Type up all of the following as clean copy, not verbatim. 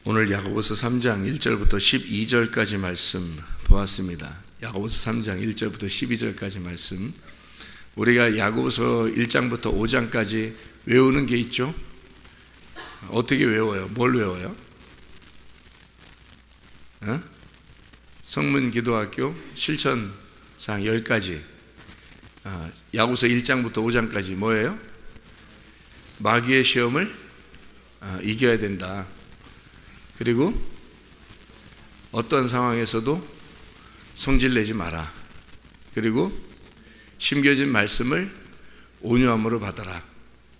오늘 야고보서 3장 1절부터 12절까지 말씀 보았습니다. 야고보서 3장 1절부터 12절까지 말씀. 우리가 야고보서 1장부터 5장까지 외우는 게 있죠. 어떻게 외워요? 뭘 외워요? 성문기도학교 실천사항 10가지. 야고보서 1장부터 5장까지 뭐예요? 마귀의 시험을 이겨야 된다. 그리고 어떤 상황에서도 성질내지 마라. 그리고 심겨진 말씀을 온유함으로 받아라.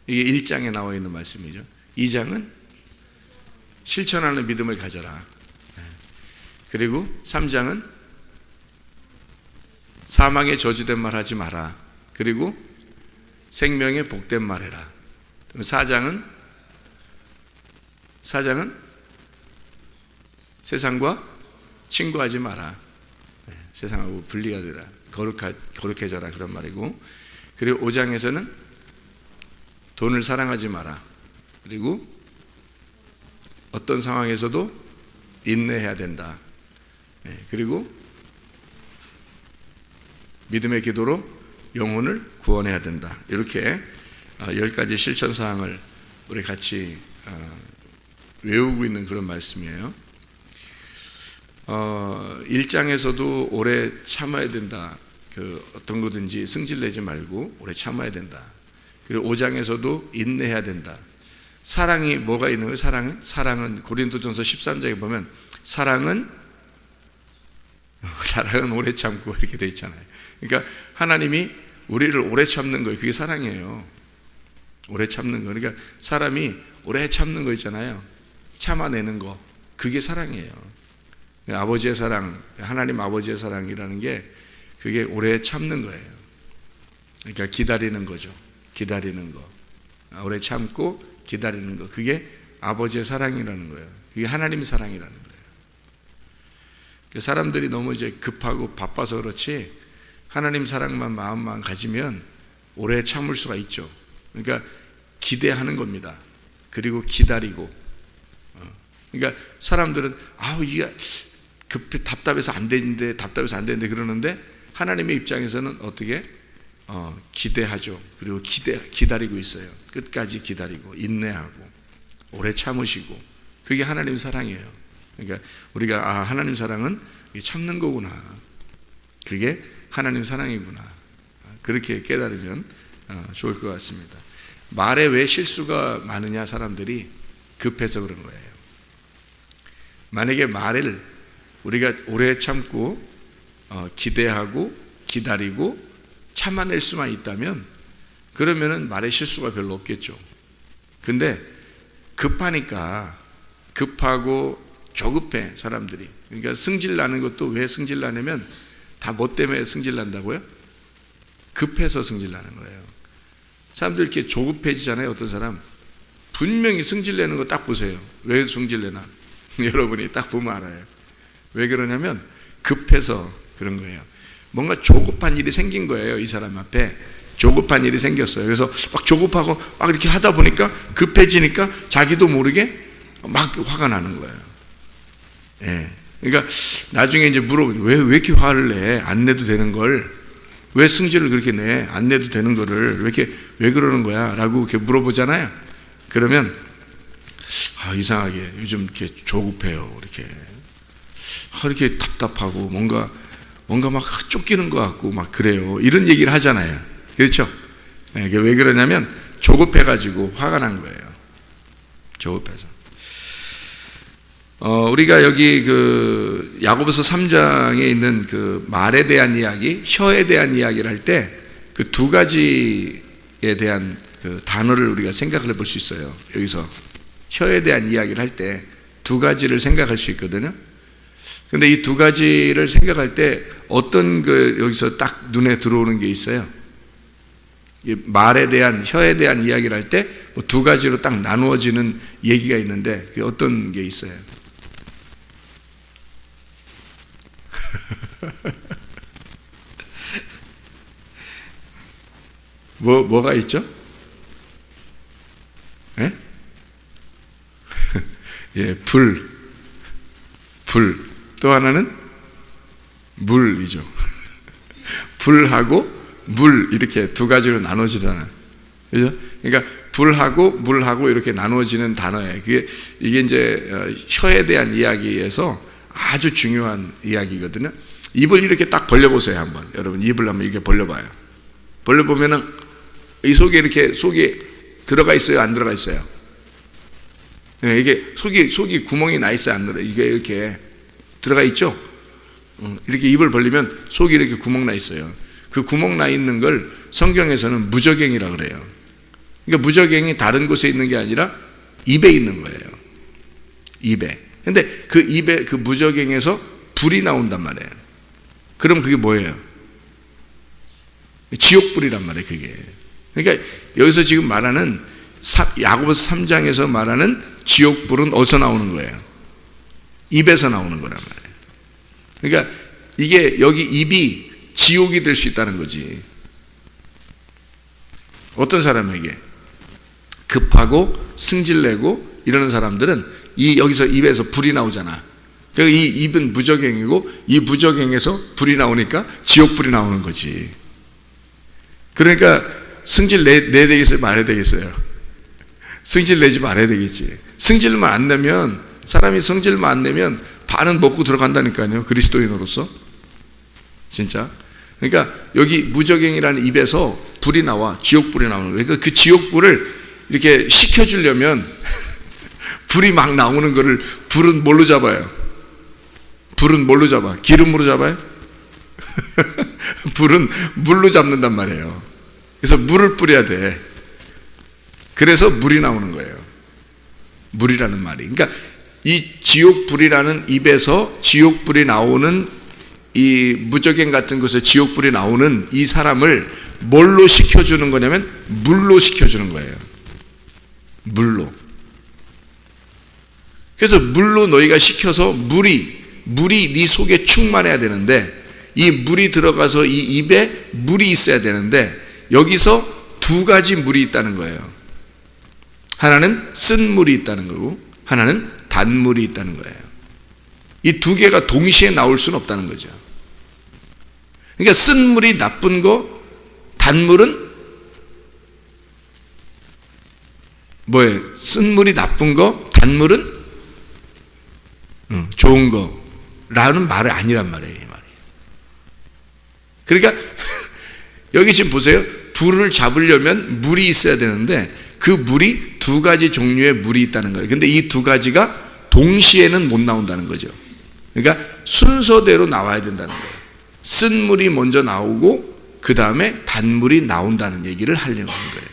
이게 1장에 나와 있는 말씀이죠. 2장은 실천하는 믿음을 가져라. 그리고 3장은 사망의 저주된 말 하지 마라. 그리고 생명의 복된 말 해라. 4장은 세상과 친구하지 마라. 세상하고 분리가 되라. 거룩해져라. 그런 말이고. 그리고 5장에서는 돈을 사랑하지 마라. 그리고 어떤 상황에서도 인내해야 된다. 그리고 믿음의 기도로 영혼을 구원해야 된다. 이렇게 10가지 실천사항을 우리 같이 외우고 있는 그런 말씀이에요. 1장에서도 오래 참아야 된다. 어떤 거든지 승질내지 말고 오래 참아야 된다. 그리고 5장에서도 인내해야 된다. 사랑이 뭐가 있는 거예요? 사랑은 고린도전서 13장에 보면 사랑은 오래 참고 이렇게 돼 있잖아요. 그러니까 하나님이 우리를 오래 참는 거예요. 그게 사랑이에요. 오래 참는 거. 그러니까 사람이 오래 참는 거 있잖아요. 참아내는 거. 그게 사랑이에요. 아버지의 사랑, 하나님 아버지의 사랑이라는 게 그게 오래 참는 거예요. 그러니까 기다리는 거죠. 기다리는 거. 오래 참고 기다리는 거. 그게 아버지의 사랑이라는 거예요. 그게 하나님의 사랑이라는 거예요. 사람들이 너무 이제 급하고 바빠서 그렇지 하나님 사랑만 마음만 가지면 오래 참을 수가 있죠. 그러니까 기대하는 겁니다. 그리고 기다리고. 그러니까 사람들은 이게 답답해서 안 되는데 그러는데 하나님의 입장에서는 어떻게 기대하죠. 그리고 기다리고 있어요. 끝까지 기다리고 인내하고 오래 참으시고 그게 하나님 사랑이에요. 그러니까 우리가 하나님 사랑은 참는 거구나. 그게 하나님 사랑이구나. 그렇게 깨달으면 좋을 것 같습니다. 말에 왜 실수가 많으냐? 사람들이 급해서 그런 거예요. 만약에 말을 우리가 오래 참고 기대하고 기다리고 참아낼 수만 있다면 그러면은 말의 실수가 별로 없겠죠. 근데 급하고 조급해 사람들이. 그러니까 승질나는 것도 왜 승질나냐면 다 뭐 때문에 승질난다고요? 급해서 승질나는 거예요. 사람들 이렇게 조급해지잖아요. 어떤 사람 분명히 승질내는 거 딱 보세요. 왜 승질내나? 여러분이 딱 보면 알아요. 왜 그러냐면 급해서 그런 거예요. 뭔가 조급한 일이 생긴 거예요. 이 사람 앞에 조급한 일이 생겼어요. 그래서 막 조급하고 막 이렇게 하다 보니까 급해지니까 자기도 모르게 막 화가 나는 거예요. 그러니까 나중에 이제 물어보죠. 왜 이렇게 화를 내? 안 내도 되는 걸 왜 승질을 그렇게 내? 안 내도 되는 거를 왜 그러는 거야? 라고 이렇게 물어보잖아요. 그러면 이상하게 요즘 이렇게 조급해요. 이렇게 답답하고 뭔가 막 쫓기는 것 같고 막 그래요. 이런 얘기를 하잖아요. 그렇죠? 왜 그러냐면 조급해가지고 화가 난 거예요. 조급해서. 우리가 여기 야고보서 3장에 있는 말에 대한 이야기, 혀에 대한 이야기를 할 때 그 두 가지에 대한 단어를 우리가 생각을 해볼 수 있어요. 여기서 혀에 대한 이야기를 할 때 두 가지를 생각할 수 있거든요. 근데 이 두 가지를 생각할 때 어떤 여기서 딱 눈에 들어오는 게 있어요. 말에 대한, 혀에 대한 이야기를 할 때 두 가지로 딱 나누어지는 얘기가 있는데 그게 어떤 게 있어요? 뭐가 있죠? 예, 불. 또 하나는 물이죠. 불하고 물 이렇게 두 가지로 나눠지잖아요. 그죠? 그러니까 불하고 물하고 이렇게 나눠지는 단어예요. 이게 이제 혀에 대한 이야기에서 아주 중요한 이야기거든요. 입을 이렇게 딱 벌려보세요, 한번. 여러분, 입을 한번 이렇게 벌려봐요. 벌려보면은 이 속에 이렇게 속이 들어가 있어요, 안 들어가 있어요? 네, 이게 속이 구멍이 나 있어요, 안 들어가? 이게 이렇게 들어가 있죠? 이렇게 입을 벌리면 속이 이렇게 구멍 나 있어요. 그 구멍 나 있는 걸 성경에서는 무저갱이라고 그래요. 그러니까 무저갱이 다른 곳에 있는 게 아니라 입에 있는 거예요. 입에. 근데 그 입에 그 무저갱에서 불이 나온단 말이에요. 그럼 그게 뭐예요? 지옥불이란 말이에요, 그게. 그러니까 여기서 지금 말하는 야고보서 3장에서 말하는 지옥불은 어디서 나오는 거예요? 입에서 나오는 거란 말이에요. 그러니까 이게 여기 입이 지옥이 될 수 있다는 거지. 어떤 사람에게 급하고 승질내고 이러는 사람들은 여기서 입에서 불이 나오잖아. 그러니까 이 입은 무저갱이고 이 무저갱에서 불이 나오니까 지옥불이 나오는 거지. 그러니까 승질 내야 되겠어요? 말아야 되겠어요? 승질 내지 말아야 되겠지. 승질만 안 내면, 사람이 성질만 안 내면 반은 먹고 들어간다니까요, 그리스도인으로서. 진짜. 그러니까 여기 무저갱이라는 입에서 불이 나와, 지옥불이 나오는 거예요. 그러니까 그 지옥불을 이렇게 식혀주려면 불이 막 나오는 거를 불은 뭘로 잡아요? 불은 뭘로 잡아? 기름으로 잡아요? 불은 물로 잡는단 말이에요. 그래서 물을 뿌려야 돼. 그래서 물이 나오는 거예요. 물이라는 말이. 그러니까 이 지옥불이라는 입에서 지옥불이 나오는 이 무저갱 같은 곳에 지옥불이 나오는 이 사람을 뭘로 식혀주는 거냐면 물로 식혀주는 거예요. 물로. 그래서 물로 너희가 식혀서 물이 네 속에 충만해야 되는데, 이 물이 들어가서 이 입에 물이 있어야 되는데 여기서 두 가지 물이 있다는 거예요. 하나는 쓴 물이 있다는 거고 하나는 단물이 있다는 거예요. 이 두 개가 동시에 나올 수는 없다는 거죠. 그러니까 쓴 물이 나쁜 거, 단물은 뭐예요? 쓴 물이 나쁜 거, 단물은 좋은 거라는 말이 아니란 말이에요, 이 말이. 그러니까 여기 지금 보세요. 불을 잡으려면 물이 있어야 되는데 그 물이 두 가지 종류의 물이 있다는 거예요. 근데 이 두 가지가 동시에는 못 나온다는 거죠. 그러니까 순서대로 나와야 된다는 거예요. 쓴 물이 먼저 나오고 그 다음에 단물이 나온다는 얘기를 하려고 하는 거예요.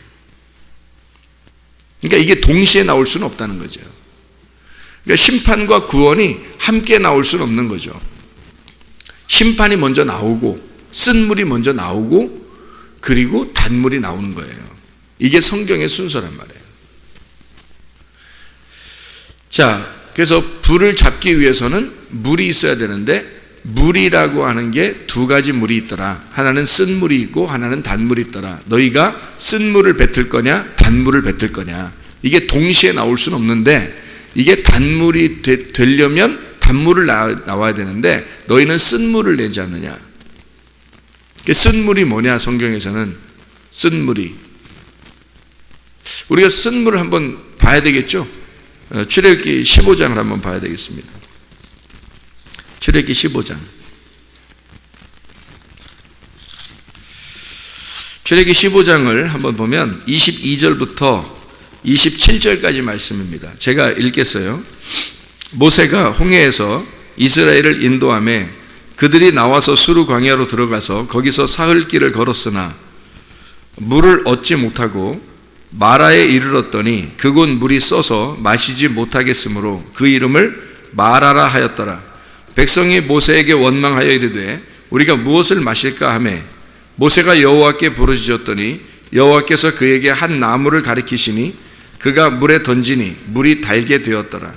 그러니까 이게 동시에 나올 수는 없다는 거죠. 그러니까 심판과 구원이 함께 나올 수는 없는 거죠. 심판이 먼저 나오고 쓴 물이 먼저 나오고 그리고 단물이 나오는 거예요. 이게 성경의 순서란 말이에요. 자, 그래서 불을 잡기 위해서는 물이 있어야 되는데 물이라고 하는 게 두 가지 물이 있더라. 하나는 쓴 물이 있고 하나는 단물이 있더라. 너희가 쓴 물을 뱉을 거냐 단물을 뱉을 거냐. 이게 동시에 나올 수는 없는데 이게 단물이 되려면 단물을 나와야 되는데 너희는 쓴 물을 내지 않느냐. 쓴 물이 뭐냐, 성경에서는. 쓴 물이, 우리가 쓴 물을 한번 봐야 되겠죠. 출애굽기 15장을 한번 봐야 되겠습니다. 출애굽기 15장. 출애굽기 15장을 한번 보면 22절부터 27절까지 말씀입니다. 제가 읽겠어요. 모세가 홍해에서 이스라엘을 인도하며 그들이 나와서 수르 광야로 들어가서 거기서 사흘 길을 걸었으나 물을 얻지 못하고 마라에 이르렀더니 그곳 물이 써서 마시지 못하겠으므로 그 이름을 마라라 하였더라. 백성이 모세에게 원망하여 이르되 우리가 무엇을 마실까 하매 모세가 여호와께 부르짖었더니 여호와께서 그에게 한 나무를 가리키시니 그가 물에 던지니 물이 달게 되었더라.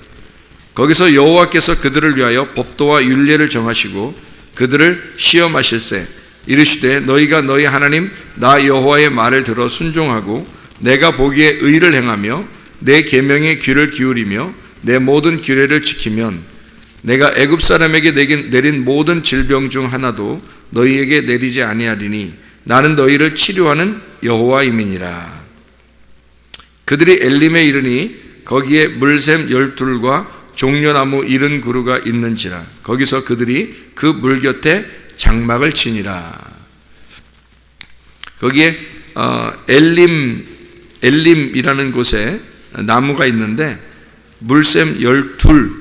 거기서 여호와께서 그들을 위하여 법도와 율례를 정하시고 그들을 시험하실세 이르시되 너희가 너희 하나님 나 여호와의 말을 들어 순종하고 내가 보기에 의를 행하며 내 계명에 귀를 기울이며 내 모든 규례를 지키면 내가 애굽 사람에게 내린 모든 질병 중 하나도 너희에게 내리지 아니하리니 나는 너희를 치료하는 여호와임이니라. 그들이 엘림에 이르니 거기에 물샘 12과 종려나무 70그루가 있는지라. 거기서 그들이 그 물 곁에 장막을 치니라. 거기에 엘림이라는 곳에 나무가 있는데 물샘 12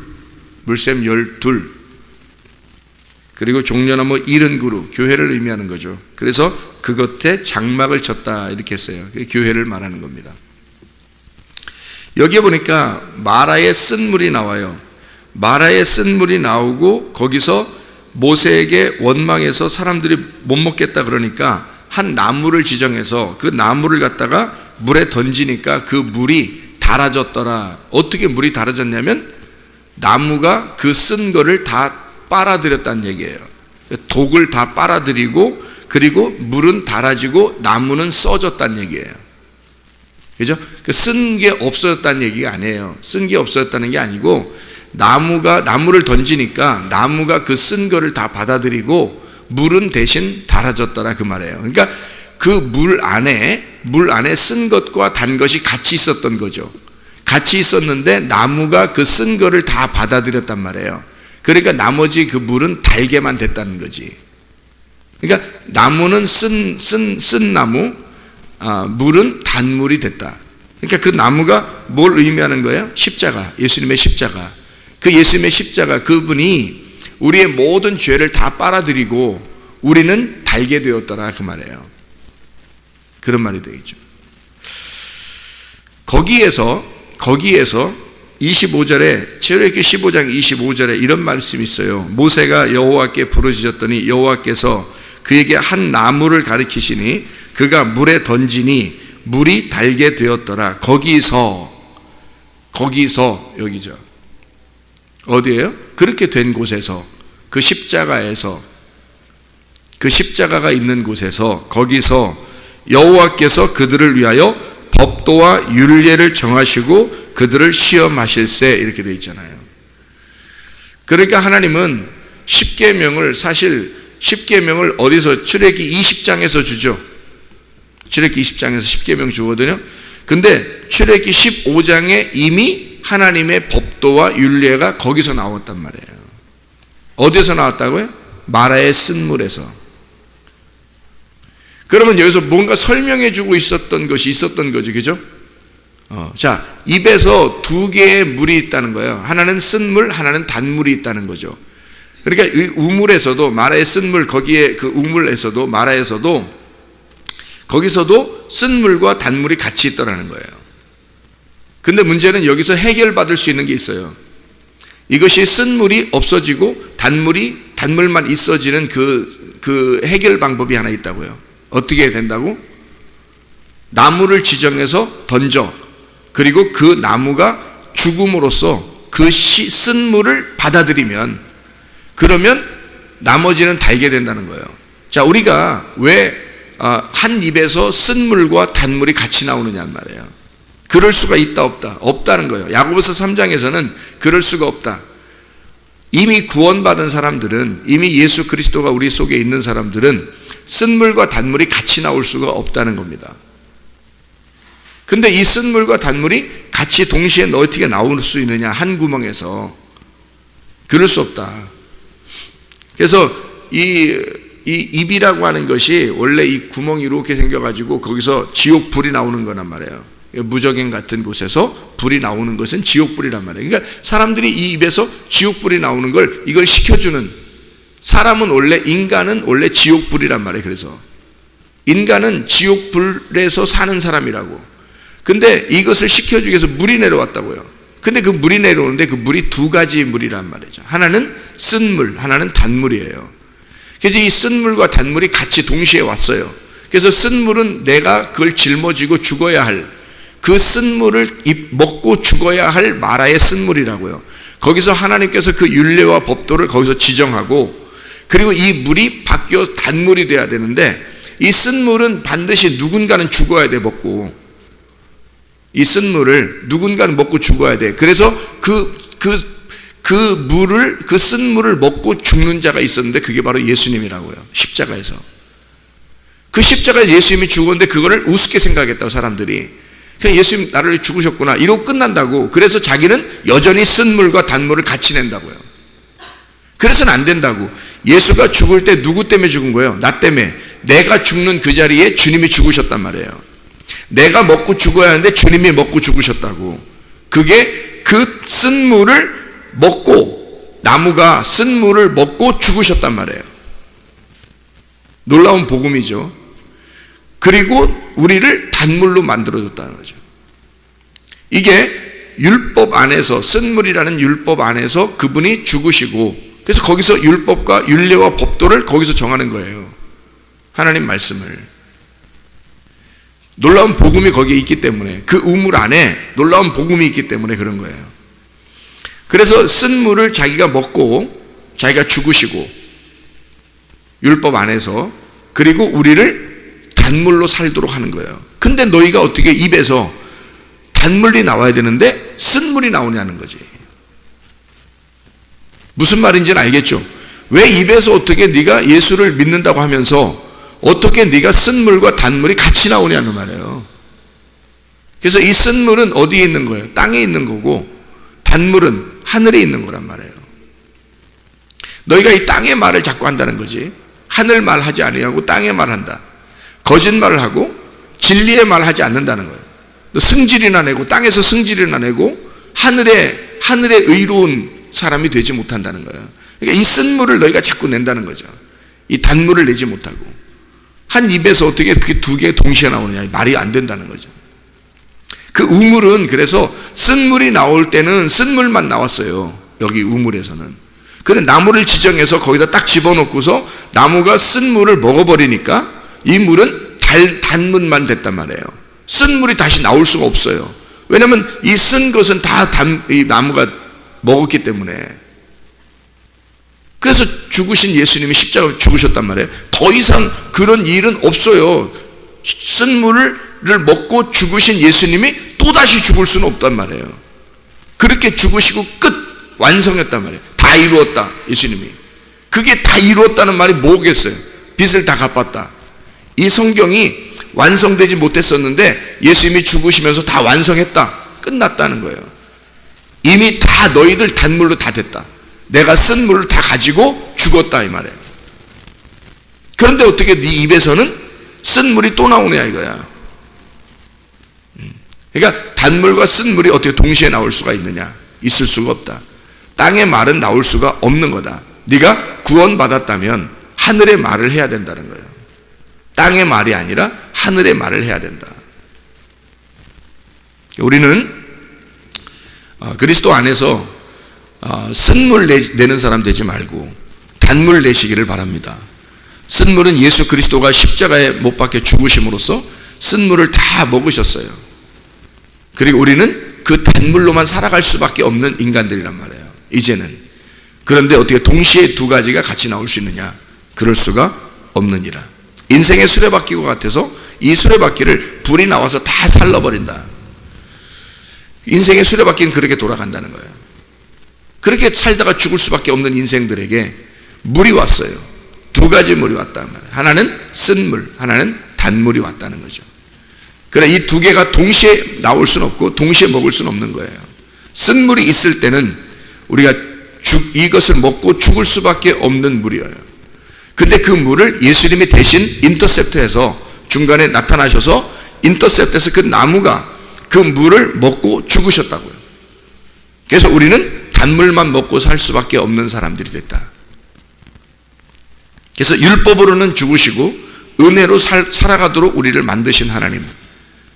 그리고 종려나무 70그루, 교회를 의미하는 거죠. 그래서 그 곁에 장막을 쳤다 이렇게 했어요. 교회를 말하는 겁니다. 여기에 보니까 마라의 쓴물이 나와요. 마라의 쓴물이 나오고 거기서 모세에게 원망해서 사람들이 못 먹겠다 그러니까 한 나무를 지정해서 그 나무를 갖다가 물에 던지니까 그 물이 달아졌더라. 어떻게 물이 달아졌냐면 나무가 그 쓴 거를 다 빨아들였다는 얘기예요. 독을 다 빨아들이고 그리고 물은 달아지고 나무는 써졌다는 얘기예요. 그죠? 쓴 게 없어졌다는 얘기가 아니에요. 쓴 게 없어졌다는 게 아니고 나무를 던지니까 나무가 그 쓴 거를 다 받아들이고 물은 대신 달아졌더라 그 말이에요. 그러니까 그 물 안에 쓴 것과 단 것이 같이 있었던 거죠. 같이 있었는데 나무가 그 쓴 거를 다 받아들였단 말이에요. 그러니까 나머지 그 물은 달게만 됐다는 거지. 그러니까 나무는 쓴 나무, 물은 단물이 됐다. 그러니까 그 나무가 뭘 의미하는 거예요? 십자가, 예수님의 십자가. 그 예수님의 십자가, 그분이 우리의 모든 죄를 다 빨아들이고 우리는 달게 되었더라 그 말이에요. 그런 말이 되겠죠. 거기에서 25절에 출애굽기 15장 25절에 이런 말씀이 있어요. 모세가 여호와께 부르짖었더니 여호와께서 그에게 한 나무를 가리키시니 그가 물에 던지니 물이 달게 되었더라. 거기서 여기죠. 어디예요? 그렇게 된 곳에서, 그 십자가에서, 그 십자가가 있는 곳에서, 거기서 여호와께서 그들을 위하여 법도와 율례를 정하시고 그들을 시험하실세 이렇게 되어 있잖아요. 그러니까 하나님은 십계명을 어디서 출애굽기 20장에서 주죠. 출애굽기 20장에서 십계명 주거든요. 근데 출애굽기 15장에 이미 하나님의 법도와 율례가 거기서 나왔단 말이에요. 어디서 나왔다고요? 마라의 쓴물에서. 그러면 여기서 뭔가 설명해 주고 있었던 거죠. 그죠? 자, 입에서 두 개의 물이 있다는 거예요. 하나는 쓴물, 하나는 단물이 있다는 거죠. 그러니까 이 우물에서도, 마라의 쓴물, 거기에 그 우물에서도, 마라에서도, 거기서도 쓴물과 단물이 같이 있더라는 거예요. 근데 문제는 여기서 해결받을 수 있는 게 있어요. 이것이 쓴물이 없어지고 단물만 있어지는 그 해결 방법이 하나 있다고요. 어떻게 된다고? 나무를 지정해서 던져. 그리고 그 나무가 죽음으로써 그 쓴물을 받아들이면, 그러면 나머지는 달게 된다는 거예요. 자, 우리가 왜 한 입에서 쓴물과 단물이 같이 나오느냐는 말이에요. 그럴 수가 있다 없다? 없다는 거예요. 야고보서 3장에서는 그럴 수가 없다. 이미 구원받은 사람들은, 이미 예수 그리스도가 우리 속에 있는 사람들은 쓴물과 단물이 같이 나올 수가 없다는 겁니다. 근데 이 쓴물과 단물이 같이 동시에 어떻게 나올 수 있느냐, 한 구멍에서. 그럴 수 없다. 그래서 이 입이라고 하는 것이 원래 이 구멍이 이렇게 생겨가지고 거기서 지옥 불이 나오는 거란 말이에요. 무저갱 같은 곳에서 불이 나오는 것은 지옥불이란 말이에요. 그러니까 사람들이 이 입에서 지옥불이 나오는 걸, 이걸 식혀주는, 인간은 원래 지옥불이란 말이에요. 그래서 인간은 지옥불에서 사는 사람이라고. 근데 이것을 식혀주기 위해서 물이 내려왔다고요. 근데 그 물이 내려오는데 그 물이 두 가지 물이란 말이죠. 하나는 쓴물, 하나는 단물이에요. 그래서 이 쓴물과 단물이 같이 동시에 왔어요. 그래서 쓴물은 내가 그걸 짊어지고 죽어야 할, 그 쓴물을 먹고 죽어야 할 마라의 쓴물이라고요. 거기서 하나님께서 그 율례와 법도를 거기서 지정하고, 그리고 이 물이 바뀌어 단물이 돼야 되는데, 이 쓴물은 반드시 누군가는 죽어야 돼, 먹고. 이 쓴물을 누군가는 먹고 죽어야 돼. 그래서 그 쓴물을 먹고 죽는 자가 있었는데 그게 바로 예수님이라고요. 십자가에서. 그 십자가에서 예수님이 죽었는데 그거를 우습게 생각했다고 사람들이. 그냥 예수님 나를 위해 죽으셨구나 이러고 끝난다고. 그래서 자기는 여전히 쓴물과 단물을 같이 낸다고요. 그래서는 안 된다고. 예수가 죽을 때 누구 때문에 죽은 거예요? 나 때문에. 내가 죽는 그 자리에 주님이 죽으셨단 말이에요. 내가 먹고 죽어야 하는데 주님이 먹고 죽으셨다고. 그게 그 쓴물을 먹고, 나무가 쓴물을 먹고 죽으셨단 말이에요. 놀라운 복음이죠. 그리고 우리를 단물로 만들어줬다는 거죠. 이게 율법 안에서, 쓴물이라는 율법 안에서 그분이 죽으시고, 그래서 거기서 율법과 율례와 법도를 거기서 정하는 거예요. 하나님 말씀을. 놀라운 복음이 거기에 있기 때문에, 그 우물 안에 놀라운 복음이 있기 때문에 그런 거예요. 그래서 쓴물을 자기가 먹고 자기가 죽으시고 율법 안에서, 그리고 우리를 단물로 살도록 하는 거예요. 근데 너희가 어떻게 입에서 단물이 나와야 되는데 쓴물이 나오냐는 거지. 무슨 말인지는 알겠죠? 왜 입에서 어떻게 네가 예수를 믿는다고 하면서 어떻게 네가 쓴물과 단물이 같이 나오냐는 말이에요. 그래서 이 쓴물은 어디에 있는 거예요? 땅에 있는 거고, 단물은 하늘에 있는 거란 말이에요. 너희가 이 땅의 말을 자꾸 한다는 거지. 하늘 말 하지 아니하고 땅의 말 한다. 거짓말을 하고 진리의 말 하지 않는다는 거예요. 승질이나 내고, 땅에서 승질이나 내고 하늘에 의로운 사람이 되지 못한다는 거예요. 그러니까 이 쓴물을 너희가 자꾸 낸다는 거죠. 이 단물을 내지 못하고. 한 입에서 어떻게 그게 두 개 동시에 나오느냐, 말이 안 된다는 거죠. 그 우물은, 그래서 쓴물이 나올 때는 쓴물만 나왔어요. 여기 우물에서는. 그래, 나무를 지정해서 거기다 딱 집어넣고서 나무가 쓴물을 먹어버리니까 이 물은 단물만 됐단 말이에요. 쓴물이 다시 나올 수가 없어요. 왜냐하면 이 쓴 것은 다 이 나무가 먹었기 때문에. 그래서 죽으신 예수님이 십자가로 죽으셨단 말이에요. 더 이상 그런 일은 없어요. 쓴물을 먹고 죽으신 예수님이 또다시 죽을 수는 없단 말이에요. 그렇게 죽으시고 끝, 완성했단 말이에요. 다 이루었다, 예수님이. 그게 다 이루었다는 말이 뭐겠어요? 빚을 다 갚았다. 이 성경이 완성되지 못했었는데 예수님이 죽으시면서 다 완성했다, 끝났다는 거예요. 이미 다 너희들 단물로 다 됐다. 내가 쓴 물을 다 가지고 죽었다, 이 말이에요. 그런데 어떻게 네 입에서는 쓴 물이 또 나오냐 이거야. 그러니까 단물과 쓴 물이 어떻게 동시에 나올 수가 있느냐? 있을 수가 없다. 땅의 말은 나올 수가 없는 거다. 네가 구원받았다면 하늘의 말을 해야 된다는 거예요. 땅의 말이 아니라 하늘의 말을 해야 된다. 우리는 그리스도 안에서 쓴물 내는 사람 되지 말고 단물 내시기를 바랍니다. 쓴물은 예수 그리스도가 십자가에 못 박혀 죽으심으로써 쓴물을 다 먹으셨어요. 그리고 우리는 그 단물로만 살아갈 수밖에 없는 인간들이란 말이에요, 이제는. 그런데 어떻게 동시에 두 가지가 같이 나올 수 있느냐? 그럴 수가 없느니라. 인생의 수레바퀴와 같아서 이 수레바퀴를 불이 나와서 다 살라버린다. 인생의 수레바퀴는 그렇게 돌아간다는 거예요. 그렇게 살다가 죽을 수밖에 없는 인생들에게 물이 왔어요. 두 가지 물이 왔단 말이에요. 하나는 쓴물, 하나는 단물이 왔다는 거죠. 그래, 이 두 개가 동시에 나올 수는 없고 동시에 먹을 수는 없는 거예요. 쓴물이 있을 때는 우리가 이것을 먹고 죽을 수밖에 없는 물이에요. 근데 그 물을 예수님이 대신 인터셉트해서 중간에 나타나셔서 인터셉트해서 그 나무가 그 물을 먹고 죽으셨다고요. 그래서 우리는 단물만 먹고 살 수밖에 없는 사람들이 됐다. 그래서 율법으로는 죽으시고 은혜로 살아가도록 우리를 만드신 하나님,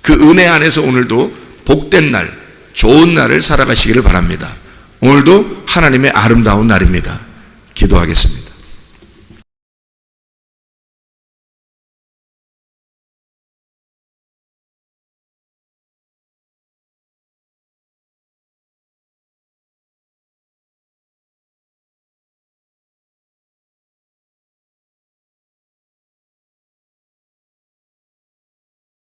그 은혜 안에서 오늘도 복된 날, 좋은 날을 살아가시기를 바랍니다. 오늘도 하나님의 아름다운 날입니다. 기도하겠습니다.